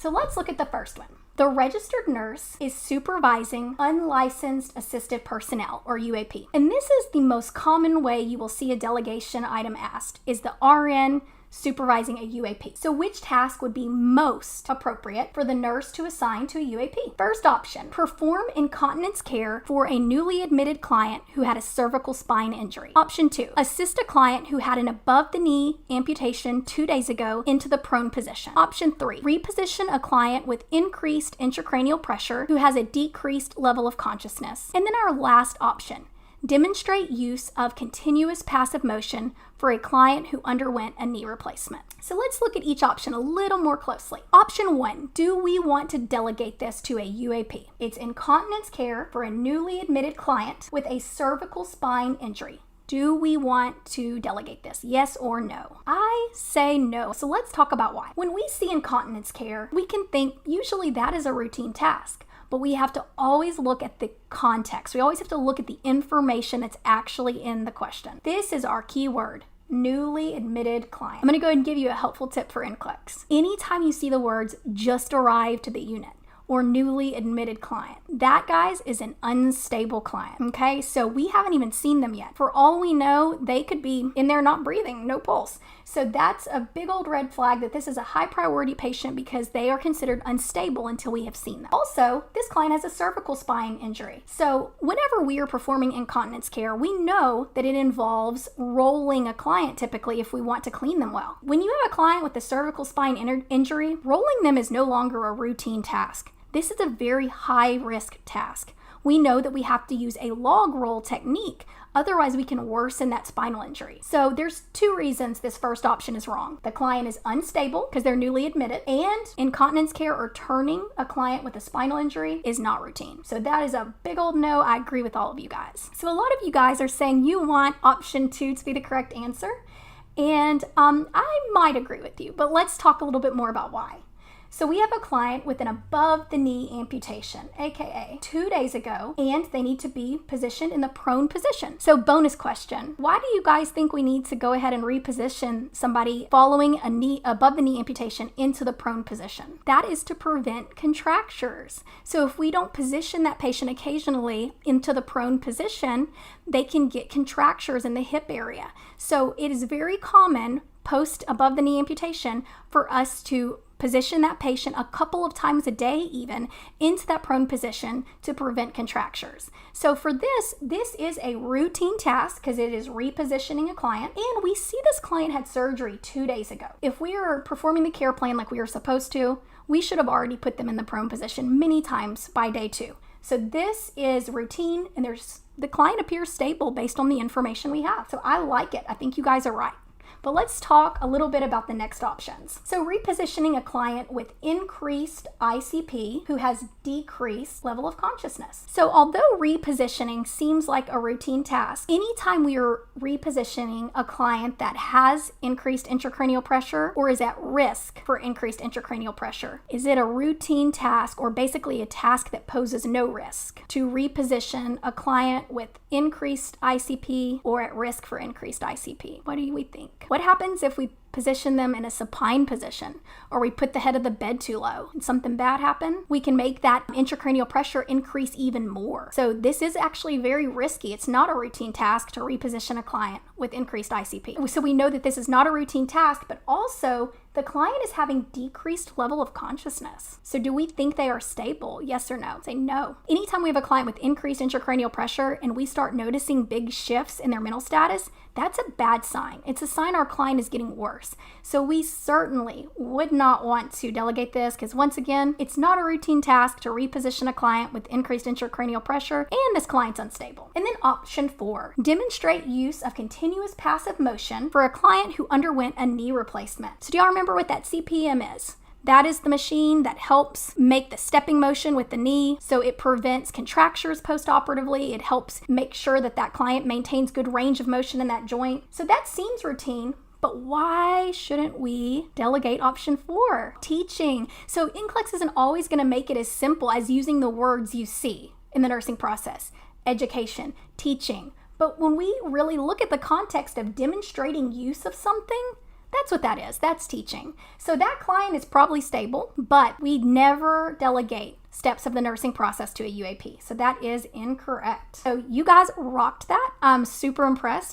So let's look at the first one. The registered nurse is supervising unlicensed assistive personnel, or UAP. And this is the most common way you will see a delegation item asked, is the RN supervising a UAP. So which task would be most appropriate for the nurse to assign to a UAP? First option, perform incontinence care for a newly admitted client who had a cervical spine injury. Option 2, assist a client who had an above-the-knee amputation 2 days ago into the prone position. Option 3, reposition a client with increased intracranial pressure who has a decreased level of consciousness. And then our last option, demonstrate use of continuous passive motion for a client who underwent a knee replacement. So let's look at each option a little more closely. Option 1, do we want to delegate this to a UAP? It's incontinence care for a newly admitted client with a cervical spine injury. Do we want to delegate this? Yes or no? I say no. So let's talk about why. When we see incontinence care, we can think usually that is a routine task. But we have to always look at the context. We always have to look at the information that's actually in the question. This is our key word, newly admitted client. I'm going to go ahead and give you a helpful tip for NCLEX. Anytime you see the words just arrived to the unit or newly admitted client, that, guys, is an unstable client, okay? So we haven't even seen them yet. For all we know, they could be in there not breathing, no pulse. So that's a big old red flag that this is a high priority patient because they are considered unstable until we have seen them. Also, this client has a cervical spine injury. So whenever we are performing incontinence care, we know that it involves rolling a client typically if we want to clean them well. When you have a client with a cervical spine injury, rolling them is no longer a routine task. This is a very high risk task. We know that we have to use a log roll technique, otherwise we can worsen that spinal injury. So there's 2 reasons this first option is wrong. The client is unstable because they're newly admitted, and incontinence care or turning a client with a spinal injury is not routine. So that is a big old no. I agree with all of you guys. So a lot of you guys are saying you want option 2 to be the correct answer, and I might agree with you, but let's talk a little bit more about why. So we have a client with an above-the-knee amputation, aka 2 days ago, and they need to be positioned in the prone position. So bonus question, why do you guys think we need to go ahead and reposition somebody following a above-the-knee amputation into the prone position? That is to prevent contractures. So if we don't position that patient occasionally into the prone position, they can get contractures in the hip area. So it is very common post above-the-knee amputation for us to position that patient a couple of times a day even into that prone position to prevent contractures. So for this is a routine task because it is repositioning a client, and we see this client had surgery 2 days ago. If we are performing the care plan like we are supposed to, we should have already put them in the prone position many times by day 2. So this is routine, and the client appears stable based on the information we have. So I like it. I think you guys are right. But let's talk a little bit about the next options. So repositioning a client with increased ICP who has decreased level of consciousness. So although repositioning seems like a routine task, anytime we are repositioning a client that has increased intracranial pressure or is at risk for increased intracranial pressure, is it a routine task or basically a task that poses no risk to reposition a client with increased ICP or at risk for increased ICP? What do we think? What happens if we position them in a supine position, or we put the head of the bed too low and something bad happen? We can make that intracranial pressure increase even more. So this is actually very risky. It's not a routine task to reposition a client with increased ICP. So we know that this is not a routine task, but also the client is having decreased level of consciousness. So do we think they are stable? Yes or no? Say no. Anytime we have a client with increased intracranial pressure and we start noticing big shifts in their mental status, that's a bad sign. It's a sign our client is getting worse. So we certainly would not want to delegate this because, once again, it's not a routine task to reposition a client with increased intracranial pressure, and this client's unstable. And then option 4, demonstrate use of continuous passive motion for a client who underwent a knee replacement. So do y'all remember what that CPM is? That is the machine that helps make the stepping motion with the knee, so it prevents contractures post-operatively. It helps make sure that that client maintains good range of motion in that joint. So that seems routine, but why shouldn't we delegate option 4? Teaching. So NCLEX isn't always going to make it as simple as using the words you see in the nursing process. Education, teaching. But when we really look at the context of demonstrating use of something, That's what that is. That's teaching. So that client is probably stable, but we never delegate steps of the nursing process to a UAP. So that is incorrect. So you guys rocked that. I'm super impressed.